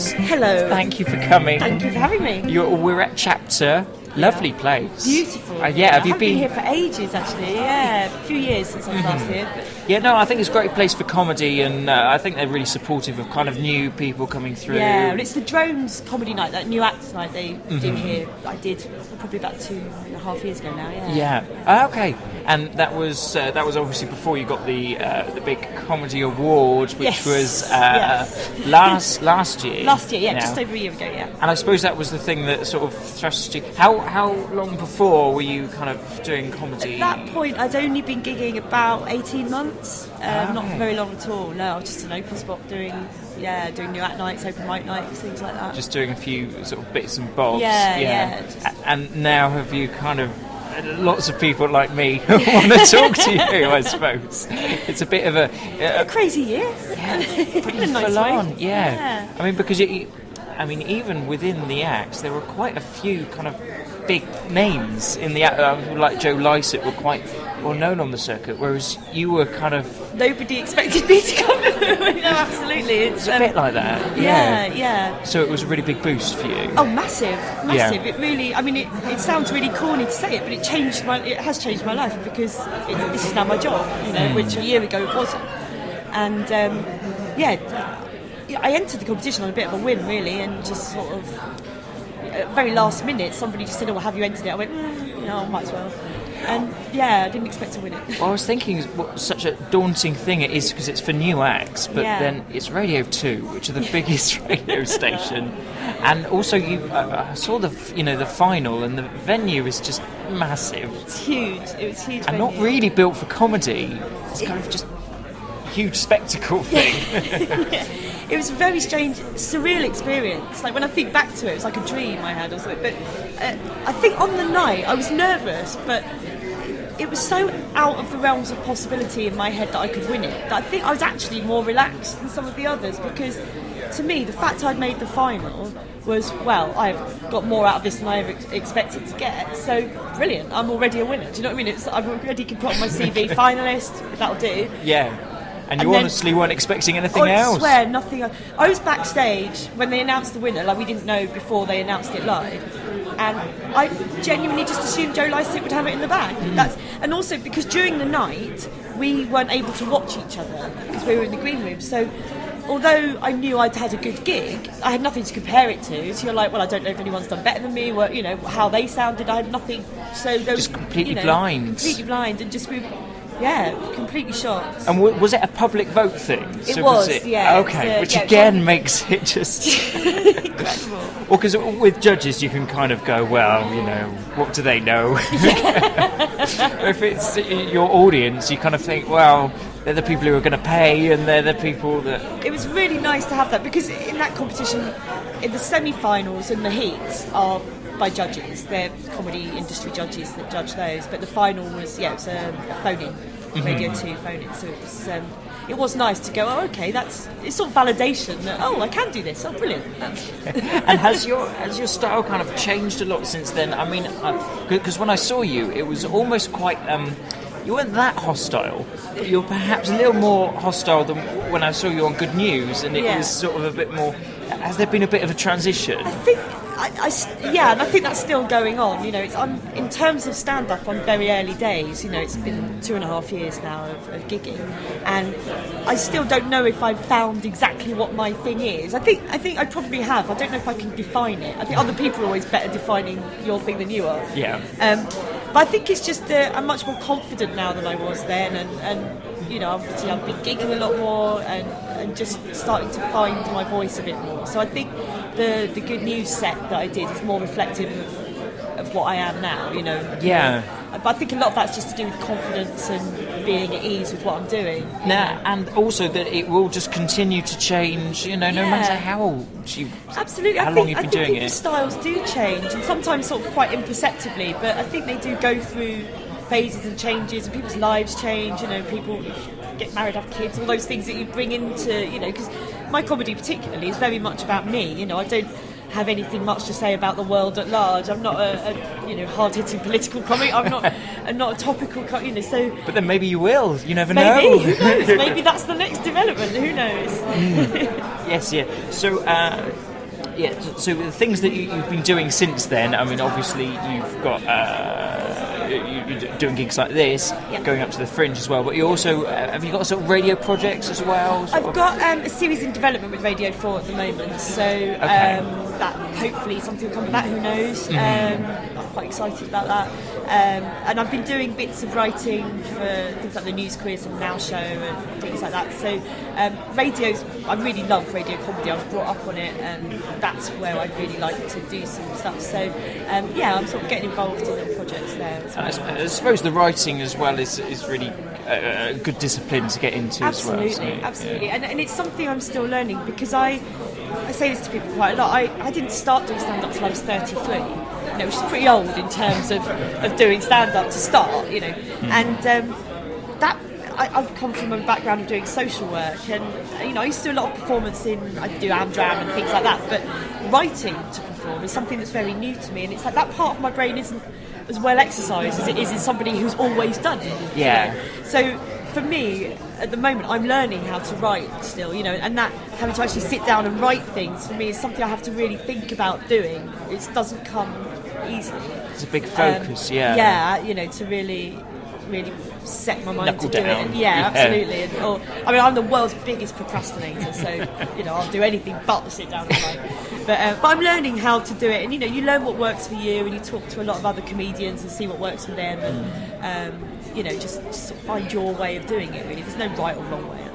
James. Hello. Thank you for coming. Thank you for having me. We're at Chapter. Lovely place. Beautiful. Yeah, have you I've been here for ages, actually. Yeah, a few years since I was last here. Yeah, no, I think it's a great place for comedy, and I think they're really supportive of kind of new people coming through. Yeah, well, it's the Drones comedy night, that new acts night they do here. I did probably about 2.5 years ago now. Yeah. Yeah. Okay. And that was obviously before you got the big comedy award, which was last year. Last year, yeah, now. just over a year ago, yeah. And I suppose that was the thing that sort of thrust you. How long before were you kind of doing comedy? At that point, I'd only been gigging about 18 months. Not Okay. for very long at all. No, I was just an open spot doing new act nights, open mic nights, things like that. Just doing a few sort of bits and bobs. Yeah. And now have you kind of. Lots of people like me who want to talk to you, I suppose. It's a bit of a crazy year. Yeah, pretty In a nice full way. on. Yeah. I mean, because even within the acts, there were quite a few kind of big names in the act. Like Joe Lycett were quite well known on the circuit, whereas you were kind of. Nobody expected me to come. No, absolutely. It's a bit like that. Yeah. So it was a really big boost for you. Oh, massive. Yeah. It really. I mean, it sounds really corny to say it, but it has changed my life because this is now my job. Which a year ago it wasn't. And I entered the competition on a bit of a whim, really, and just sort of at very last minute, somebody just said, "Oh, well, have you entered it?" I went, I might as well. And I didn't expect to win it. Well, I was thinking what such a daunting thing it is because it's for new acts, but then it's Radio 2, which are the biggest radio station, and also I saw the final, and the venue is just massive. It's huge. It was huge. And not really built for comedy. It's kind of just a huge spectacle thing. It was a very strange, surreal experience. Like when I think back to it, it was like a dream I had or something. But I think on the night I was nervous, but it was so out of the realms of possibility in my head that I could win it, that I think I was actually more relaxed than some of the others, because to me the fact I'd made the final was, well, I've got more out of this than I ever expected to get, so brilliant, I'm already a winner. Do you know what I mean? I've already can put on my CV finalist, that'll do. Yeah. And you honestly weren't expecting anything else? I swear, nothing. I was backstage when they announced the winner, like we didn't know before they announced it live, and I genuinely just assumed Joe Lycett would have it in the bag. And also because during the night we weren't able to watch each other because we were in the green room, so although I knew I'd had a good gig, I had nothing to compare it to. So you're like, well, I don't know if anyone's done better than me, or how they sounded. I had nothing. So there was just completely blind. Completely blind, and just completely shocked. And was it a public vote thing? It was, yeah. Okay, which again makes it just incredible. Well, because with judges you can kind of go, well, what do they know? If it's your audience, you kind of think, well, they're the people who are going to pay, and they're the people that. It was really nice to have that, because in that competition, in the semi-finals and the heats are by judges. They're comedy industry judges that judge those, but the final was it's a phone-in, Radio 2 phone-in, so it was nice to go, it's sort of validation that, I can do this, brilliant. And has your style kind of changed a lot since then? I mean, because when I saw you, it was almost quite you weren't that hostile, but you were perhaps a little more hostile than when I saw you on Good News, and it was sort of a bit more. Has there been a bit of a transition? I think, and I think that's still going on. In terms of stand-up, on very early days. It's been 2.5 years now of gigging, and I still don't know if I've found exactly what my thing is. I think I probably have. I don't know if I can define it. I think other people are always better defining your thing than you are. Yeah. But I think it's just I'm much more confident now than I was then, and obviously I've been gigging a lot more and just starting to find my voice a bit more. So I think the Good News set that I did is more reflective of what I am now, Yeah. But I think a lot of that's just to do with confidence and being at ease with what I'm doing. And also that it will just continue to change, no matter how old you. Absolutely. How long you've been doing it. People's styles do change, and sometimes sort of quite imperceptibly, but I think they do go through phases and changes, and people's lives change. People get married, have kids, all those things that you bring into, because my comedy particularly is very much about me. I don't have anything much to say about the world at large. I'm not a hard-hitting political comic. I'm not a topical comic. So. But then maybe you will. You never know. Maybe. Who knows? Maybe that's the next development. Who knows? Yes. Yeah. So Yeah, so the things that you've been doing since then, I mean, obviously you've got you're doing gigs like this, going up to the Fringe as well, but you also, have you got sort of radio projects as well? I've got a series in development with Radio 4 at the moment, so that hopefully something will come of that, who knows. I'm quite excited about that. And I've been doing bits of writing for things like the News Quiz and Now Show and things like that. So radio's, I really love radio comedy. I was brought up on it, and that's where I'd really like to do some stuff. So yeah, I'm sort of getting involved in the projects there as well. I suppose the writing as well is really a good discipline to get into absolutely, as well. So, absolutely. And it's something I'm still learning, because I say this to people quite a lot. I didn't start doing stand-up till I was 33. Which is pretty old in terms of doing stand-up to start, and that I've come from a background of doing social work, and I used to do a lot of performance I do Amdram and things like that, but writing to perform is something that's very new to me, and it's like that part of my brain isn't as well exercised as it is in somebody who's always done it. Yeah. So for me, at the moment, I'm learning how to write still, and that having to actually sit down and write things for me is something I have to really think about doing. It doesn't come easily. It's a big focus, Yeah, to really set my mind knuckle to do down. it. Yeah, absolutely. I'm the world's biggest procrastinator, so I'll do anything but sit down and write. But I'm learning how to do it, and you learn what works for you, and you talk to a lot of other comedians and see what works for them, and just sort of find your way of doing it. Really, there's no right or wrong way.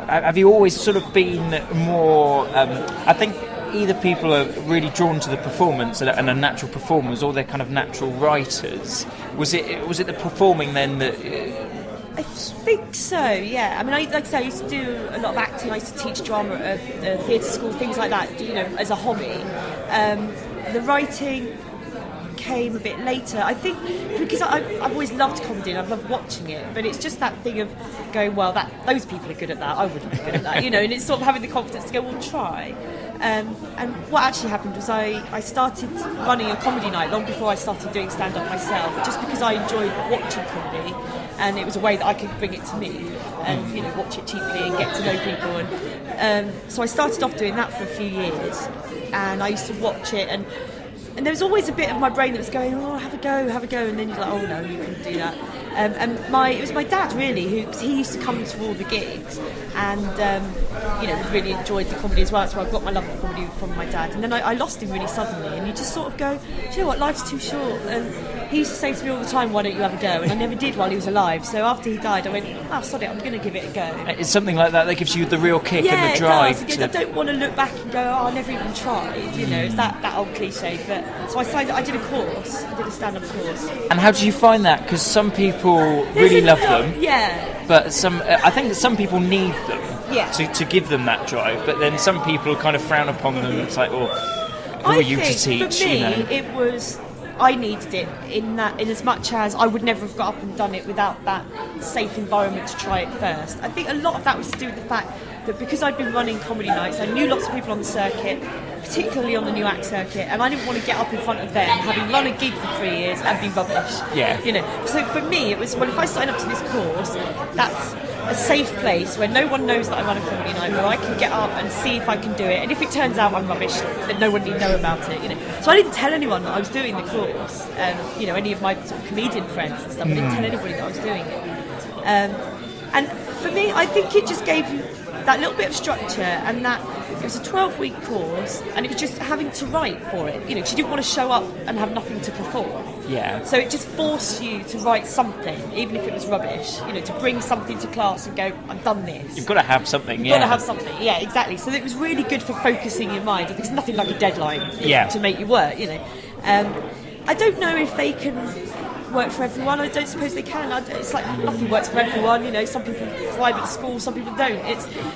Have you always sort of been more? I think either people are really drawn to the performance and are natural performers, or they're kind of natural writers. Was it the performing then that? I think so, yeah. I mean, like I say, I used to do a lot of acting. I used to teach drama at a theatre school, things like that, as a hobby. The writing came a bit later, I think, because I've always loved comedy and I've loved watching it, but it's just that thing of going, well, those people are good at that, I wouldn't be good at that, and it's sort of having the confidence to go, well, try. And what actually happened was I started running a comedy night long before I started doing stand-up myself, just because I enjoyed watching comedy, and it was a way that I could bring it to me and watch it cheaply and get to know people. And so I started off doing that for a few years, and I used to watch it, and there was always a bit of my brain that was going, oh, have a go, and then you're like, oh no, you couldn't do that. It was my dad really, because he used to come to all the gigs, and really enjoyed the comedy as well. That's where I got my love for comedy from my dad. And then I lost him really suddenly, and you just sort of go, do you know what, life's too short. And he used to say to me all the time, why don't you have a go? And I never did while he was alive. So after he died, I went, oh, sod it, I'm going to give it a go. It's something like that gives you the real kick and the drive. It does. I don't want to look back and go, oh, I never even tried. It's that old cliche. But so I did a course. I did a stand-up course. And how did you find that? Because some people really love them. Yeah. But I think that some people need them. Yeah. To give them that drive, but then some people kind of frown upon them. It's like, well, who are you to teach? For me, it was, I needed it in as much as I would never have got up and done it without that safe environment to try it first. I think a lot of that was to do with the fact that because I'd been running comedy nights, I knew lots of people on the circuit, particularly on the new act circuit, and I didn't want to get up in front of them, having run a gig for 3 years and be rubbish. Yeah. So for me, it was, well, if I sign up to this course, that's a safe place where no one knows that I run a comedy night, where I can get up and see if I can do it, and if it turns out I'm rubbish, then no one need know about it. So I didn't tell anyone that I was doing the course, any of my sort of comedian friends and stuff. I didn't tell anybody that I was doing it. And for me, I think it just gave you that little bit of structure, and that it was a 12-week course, and it was just having to write for it, because you didn't want to show up and have nothing to perform. Yeah. So it just forced you to write something, even if it was rubbish, to bring something to class and go, I've done this. You've got to have something, You've got to have something, yeah, exactly. So it was really good for focusing your mind. There's nothing like a deadline to make you work, I don't know if they can work for everyone. I don't suppose they can. It's like nothing works for everyone. Some people thrive at school, some people don't.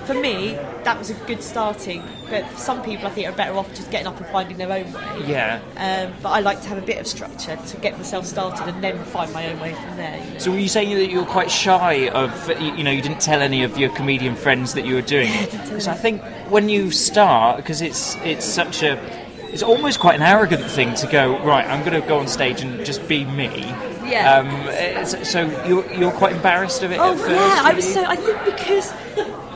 For me, that was a good starting. But some people, I think, are better off just getting up and finding their own way. Yeah. But I like to have a bit of structure to get myself started and then find my own way from there. So were you saying that you were quite shy of, you didn't tell any of your comedian friends that you were doing it? Because I think when you start, because it's almost quite an arrogant thing to go, right, I'm going to go on stage and just be me. Yeah. So you're quite embarrassed of it at first? Yeah, I was so. I think because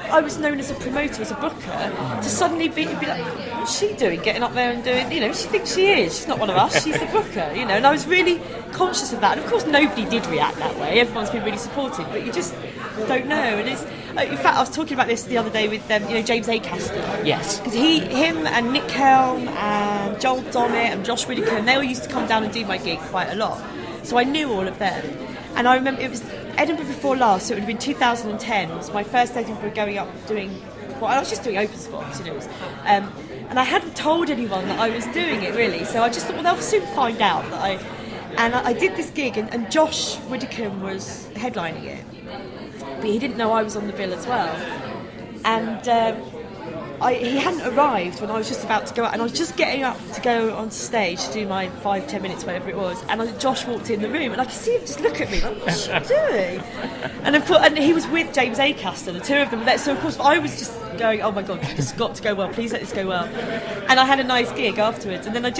I was known as a promoter, as a booker, to suddenly be like, what's she doing, getting up there and doing, she thinks she is. She's not one of us, she's the booker, And I was really conscious of that. And of course, nobody did react that way. Everyone's been really supportive, but you just don't know. And it's, in fact, I was talking about this the other day with James Acaster. Yes. Because him and Nick Helm and Joel Dommett and Josh Whittaker, and they all used to come down and do my gig quite a lot. So I knew all of them. And I remember it was Edinburgh before last, so it would have been 2010. It was my first Edinburgh going up doing, I was just doing open spots, It was, and I hadn't told anyone that I was doing it really, so I just thought, well, they'll soon find out that I did this gig, and Josh Whittaker was headlining it, but he didn't know I was on the bill as well. And he hadn't arrived when I was just about to go out, and I was just getting up to go on stage to do my 5-10 minutes, whatever it was, and Josh walked in the room, and I could see him just look at me, like, what's she doing? And of course, and he was with James Acaster, the two of them were there, so of course I was just going, oh my god, this has got to go well, please let this go well. And I had a nice gig afterwards, and then I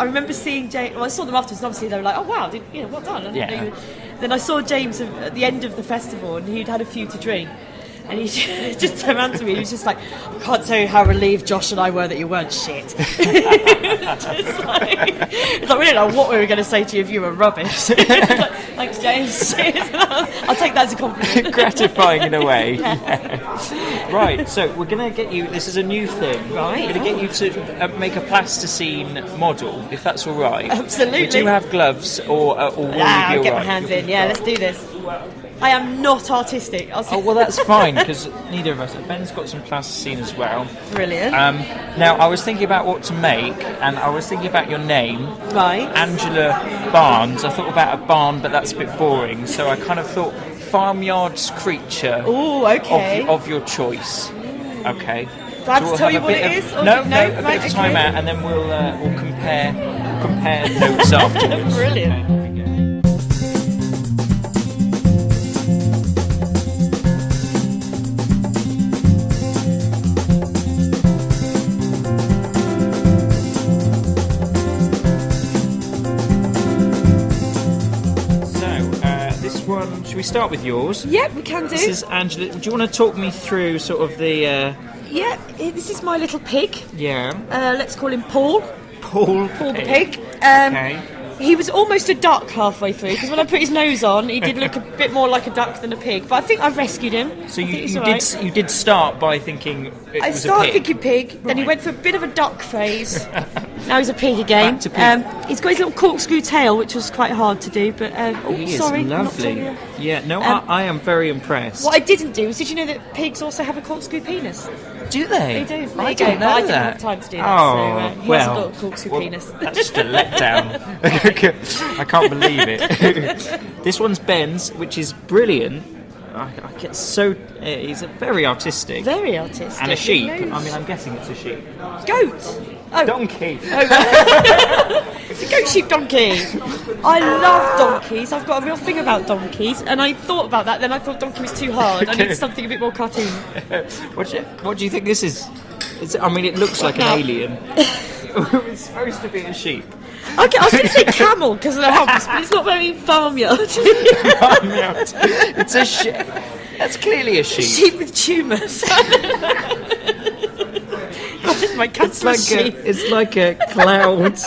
remember seeing James, I saw them afterwards, and obviously they were like, oh wow, well done. And then I saw James at the end of the festival, and he'd had a few to drink. And he just turned around to me and he was just like, I can't tell you how relieved Josh and I were that you weren't shit. It's like, we didn't know what we were going to say to you if you were rubbish. Like, thanks, James. I'll take that as a compliment. Gratifying in a way. Yeah. Right, so we're going to get you, this is a new thing. Right. We're going to get you to make a plasticine model, if that's all right. Absolutely. We do have gloves, or will you be I'll all get right? my hands in. Yeah, let's do this. I am not artistic. Oh, well, that's fine, because neither of us. Ben's got some plasticine as well. Brilliant. Now, I was thinking about what to make, and I was thinking about your name. Right. Angela Barnes. I thought about a barn, but that's a bit boring, so I kind of thought farmyard's creature. Oh, okay. Of your choice. Okay. Do I have to tell you what it is? No, a bit of time out, and then we'll compare notes afterwards. Brilliant. Okay. Should we start with yours? Yep, we can do. This is Angela. Do you want to talk me through sort of the... Yeah, this is my little pig. Yeah. Let's call him Paul. Paul the pig. Okay. He was almost a duck halfway through, because when I put his nose on, he did look a bit more like a duck than a pig. But I think I've rescued him. So you did start by thinking it was a pig. I started thinking pig, then he went through a bit of a duck phase. Now he's a pig again. Back to pig. He's got his little corkscrew tail, which was quite hard to do. But He is sorry, lovely. not Yeah, no, I am very impressed. What I didn't do was, did you know that pigs also have a corkscrew penis? Do they? They do. I didn't know I didn't that. have time to do that. Oh, so he well, hasn't got a corkscrew penis. That's just a letdown. I can't believe it. This one's Ben's, which is brilliant. I get so... he's very artistic. Very artistic. And a sheep. I mean, I'm guessing it's a sheep. Goat. Oh. Donkey. It's a goat, sheep, donkey. I love donkeys. I've got a real thing about donkeys, and I thought about that. Then I thought donkey was too hard. I needed something a bit more cartoon. What do you think this is? I mean, it looks like an alien. It's supposed to be a sheep. Okay, I was going to say camel because of the humps, but it's not very farmyard. It's a sheep. That's clearly a sheep. Sheep with tumours. My cat's a sheep. It's like a cloud.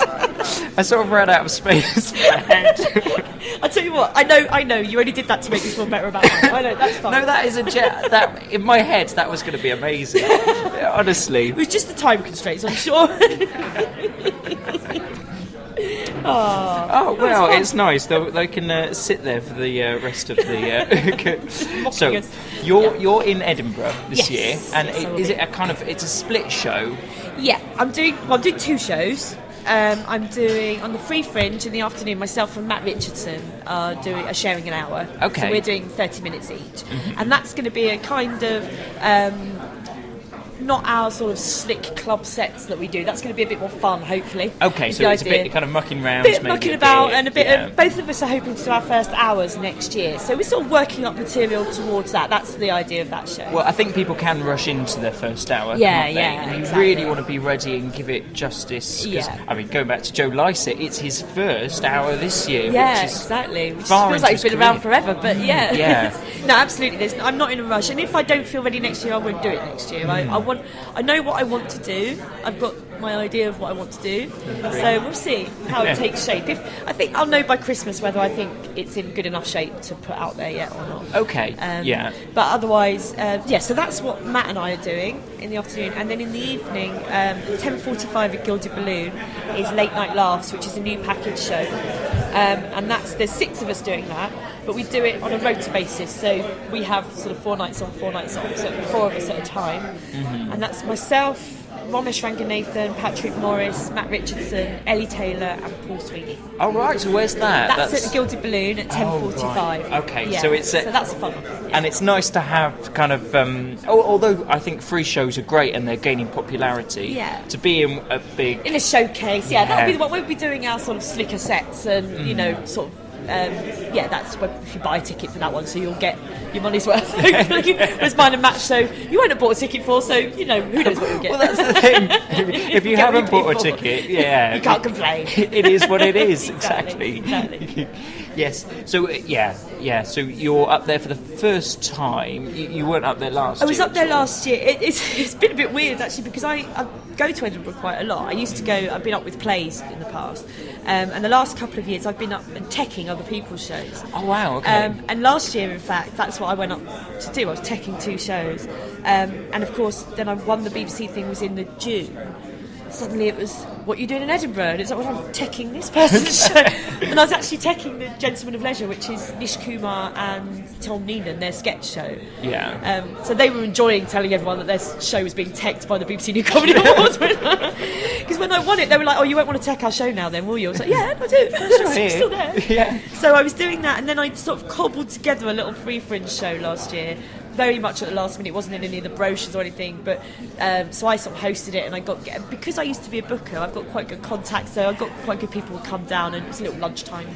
I sort of ran out of space in my head. I'll tell you what, I know, you only did that to make me feel better about it. I know, that's fine. No, that is a jet. That, in my head, that was going to be amazing. Honestly. It was just the time constraints, I'm sure. Oh well, it's nice. They can sit there for the rest of the. So you're in Edinburgh this year, and is it a kind of it's a split show? Yeah, I'm doing two shows. I'm doing on the Free Fringe in the afternoon. Myself and Matt Richardson are sharing an hour. Okay, so we're doing 30 minutes each, and that's going to be a kind of. not our sort of slick club sets that we do. That's going to be a bit more fun, hopefully. Okay, so it's a bit kind of mucking around, bit mucking about, and a bit of. Both of us are hoping to do our first hours next year, so we're sort of working up material towards that. That's the idea of that show. Well, I think people can rush into their first hour. Yeah, can't they? yeah. And you exactly. really want to be ready and give it justice. Yeah. I mean, going back to Joe Lycett, it's his first hour this year. Yeah, which is exactly. Which far feels like it's into been his around forever, but yeah. Yeah. No, absolutely. I'm not in a rush, and if I don't feel ready next year, I won't do it next year. I know what I want to do. I've got my idea of what I want to do, so we'll see how it takes shape. I think I'll know by Christmas whether I think it's in good enough shape to put out there yet or not. Okay. Yeah. But otherwise, so that's what Matt and I are doing in the afternoon, and then in the evening, 10:45 at Gilded Balloon is Late Night Laughs, which is a new package show, and there's 6 of us doing that, but we do it on a rota basis, so we have sort of 4 nights on, 4 nights off, so 4 of us at a time, and that's myself, Ramesh Ranganathan, Patrick Morris, Matt Richardson, Ellie Taylor and Paul Sweeney. Oh right, so where's that? That's at the Gilded Balloon at 10:45. Right. Okay, yeah. so it's so that's fun. Yeah. And it's nice to have kind of although I think free shows are great and they're gaining popularity. Yeah. To be in a big in a showcase, that'll be the one. We'll be doing our sort of slicker sets and you know sort of. That's if you buy a ticket for that one, so you'll get your money's worth. Hopefully, whereas mine and Match, so you won't have bought a ticket for, so you know who knows what you'll get. Well, that's the thing. If you haven't bought a ticket, you can't complain. It is what it is. Exactly. Yes. So So you're up there for the first time. You weren't up there last year. I was up there last year. It's been a bit weird actually because I go to Edinburgh quite a lot. I used to go. I've been up with plays in the past, and the last couple of years I've been up and teching other people's shows. Oh wow! Okay. And last year, in fact, that's what I went up to do. I was teching 2 shows, and of course, then I won the BBC thing. Was in the June. Suddenly it was, what are you doing in Edinburgh? And it's like, well, I'm teching this person's show. And I was actually teching The Gentlemen of Leisure, which is Nish Kumar and Tom Neenan, their sketch show. Yeah. So they were enjoying telling everyone that their show was being teched by the BBC New Comedy Awards. Because when I won it, they were like, oh, you won't want to tech our show now then, will you? I was like, yeah, I do. It's still there. Yeah. So I was doing that, and then I sort of cobbled together a little free fringe show last year. Very much at the last minute, it wasn't in any of the brochures or anything, but so I sort of hosted it, and I got, because I used to be a booker, I've got quite good contacts, so I've got quite good people who come down, and it's a little lunchtime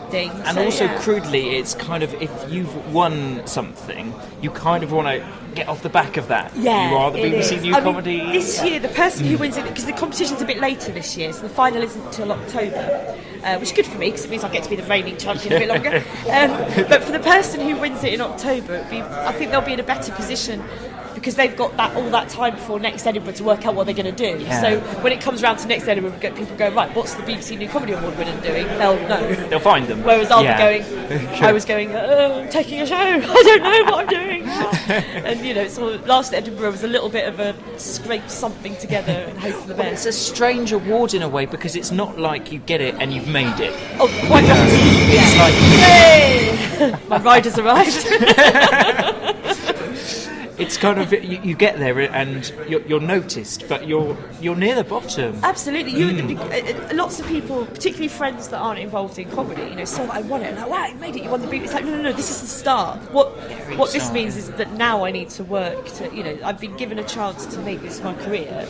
thing. And so, also, crudely, it's kind of, if you've won something, you kind of want to get off the back of that. Yeah, you are the BBC New Comedy. This year, the person who wins it, because the competition's a bit later this year, so the final isn't until October, which is good for me because it means I get to be the reigning champion a bit longer. But for the person who wins it in October, I think they'll be in a better position because they've got all that time before next Edinburgh to work out what they're going to do. Yeah. So when it comes around to next Edinburgh, people go, right, what's the BBC New Comedy Award winner doing? They'll know. They'll find them. Whereas I'll be going, I was going, I'm taking a show, I don't know what I'm doing. And you know, so last Edinburgh was a little bit of a scrape something together and hope for the Well, best. it's a strange award in a way because it's not like you get it and you've made it. Oh, quite It's like, Yay! My ride has arrived. it's kind of, you get there and you're noticed, but you're near the bottom. Absolutely. Lots of people, particularly friends that aren't involved in comedy, you know, saw that I won it and like, wow, you made it, you won the beat. It's like, no, this is the start. What this means is that now I need to work to, you know, I've been given a chance to make this my career.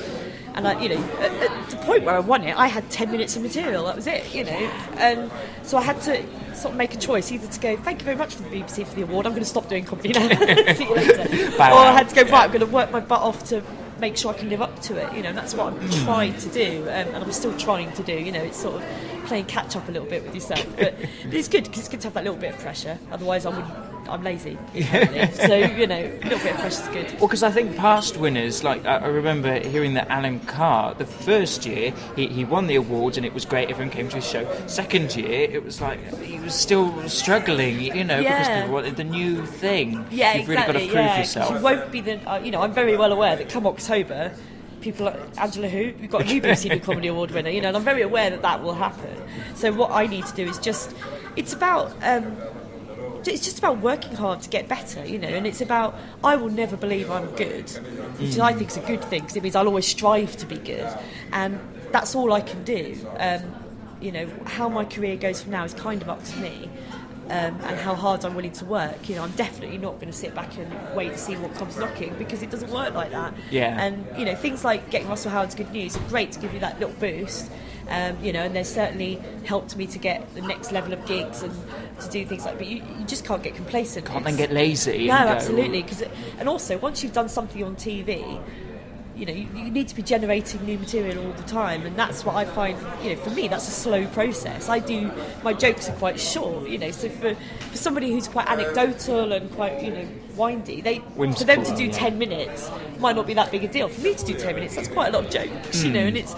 And at the point where I won it, I had 10 minutes of material. That was it, you know. And so I had to sort of make a choice, either to go, thank you very much for the BBC for the award, I'm going to stop doing comedy now. See you later. Or I had to go, right, I'm going to work my butt off to make sure I can live up to it, you know. And that's what I'm trying to do, and I'm still trying to do. You know, it's sort of playing catch up a little bit with yourself, but it's good because it's good to have that little bit of pressure. Otherwise, I'm lazy. So you know, a little bit of pressure is good. Well, because I think past winners, like I remember hearing that Alan Carr, the first year he won the awards and it was great. Everyone came to his show. Second year, it was like he was still struggling, you know, because people wanted the new thing. Yeah, You've really got to prove yourself. You won't be the. You know, I'm very well aware that come October, people like Angela Who, we've got a new BBC New Comedy Award winner, you know, and I'm very aware that will happen. So what I need to do is just, it's just about working hard to get better, you know, and it's about, I will never believe I'm good, which I think is a good thing, because it means I'll always strive to be good, and that's all I can do. You know, how my career goes from now is kind of up to me. and how hard I'm willing to work. You know, I'm definitely not going to sit back and wait to see what comes knocking, because it doesn't work like that. Yeah. And you know, things like getting Russell Howard's Good News are great to give you that little boost. You know, and they've certainly helped me to get the next level of gigs and to do things like. But you just can't get complacent. Can't then get lazy. No, and go, absolutely. And also, once you've done something on TV, you know, you need to be generating new material all the time, and that's what I find. You know, for me, that's a slow process. My jokes are quite short. You know, so for somebody who's quite anecdotal and quite, you know, windy, for them to do 10 minutes might not be that big a deal. For me to do 10 minutes, that's quite a lot of jokes. You know, and it's.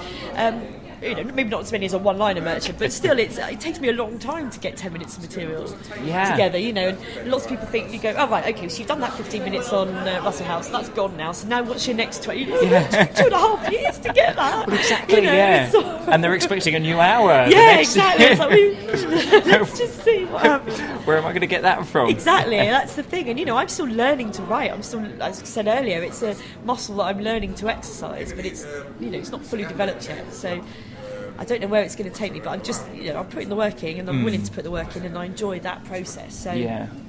You know, maybe not as many as a one-liner merchant, but still, it takes me a long time to get 10 minutes of material together. You know, and lots of people think, you go, oh right, okay, so you've done that 15 minutes on Russell House, that's gone now. So now, what's your next 20? It took 2.5 years to get that. Well, exactly. You know, and they're expecting a new hour. Yeah, exactly. It's like, let's just see what happens. Where am I going to get that from? Exactly, that's the thing. And you know, I'm still learning to write. I'm still, as I said earlier, it's a muscle that I'm learning to exercise, but it's, you know, it's not fully developed yet. So I don't know where it's going to take me, but I'm just, you know, I'm putting the work in, and I'm willing to put the work in, and I enjoy that process. So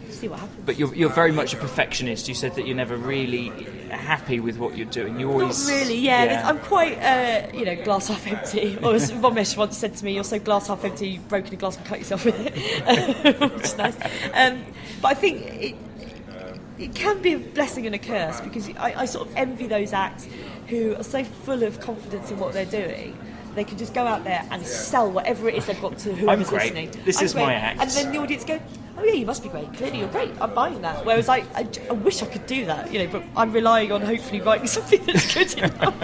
see what happens. But you're very much a perfectionist. You said that you're never really happy with what you're doing. You always not really. Yeah. I'm quite, you know, glass half empty. Or as Ramesh once said to me, "You're so glass half empty, you've broken a glass and cut yourself with it," which is nice. But I think it can be a blessing and a curse, because I sort of envy those acts who are so full of confidence in what they're doing. They can just go out there and sell whatever it is they've got to whoever's listening. This is my act. And then the audience go, oh yeah, you must be great. Clearly you're great. I'm buying that. Whereas I wish I could do that, you know, but I'm relying on hopefully writing something that's good enough,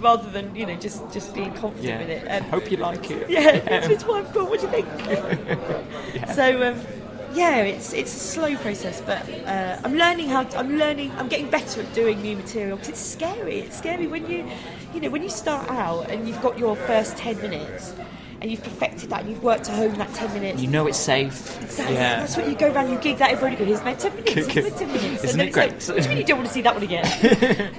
rather than, you know, just being confident with it. Hope you like it. It's what I've got. What do you think? So. It's a slow process, but I'm getting better at doing new material, because it's scary. It's scary when you start out and you've got your first 10 minutes and you've perfected that and you've worked to hone that 10 minutes. You know it's safe. Exactly. Yeah. That's what you go around, you gig that, everybody goes, here's my 10 minutes, here's my 10 minutes. Isn't it great? Like, what do you mean you don't want to see that one again?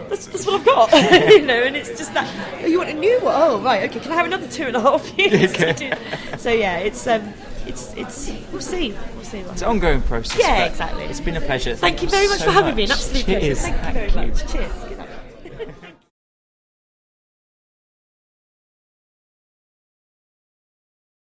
that's what I've got. You know, and it's just that, oh, you want a new one? Oh, right, okay, can I have another 2.5 years to do? So yeah, it's we'll see. It's an ongoing process. Yeah, exactly. It's been a pleasure. Thank you very much for having me. An absolute pleasure. Cheers. Thank you very much. Cheers.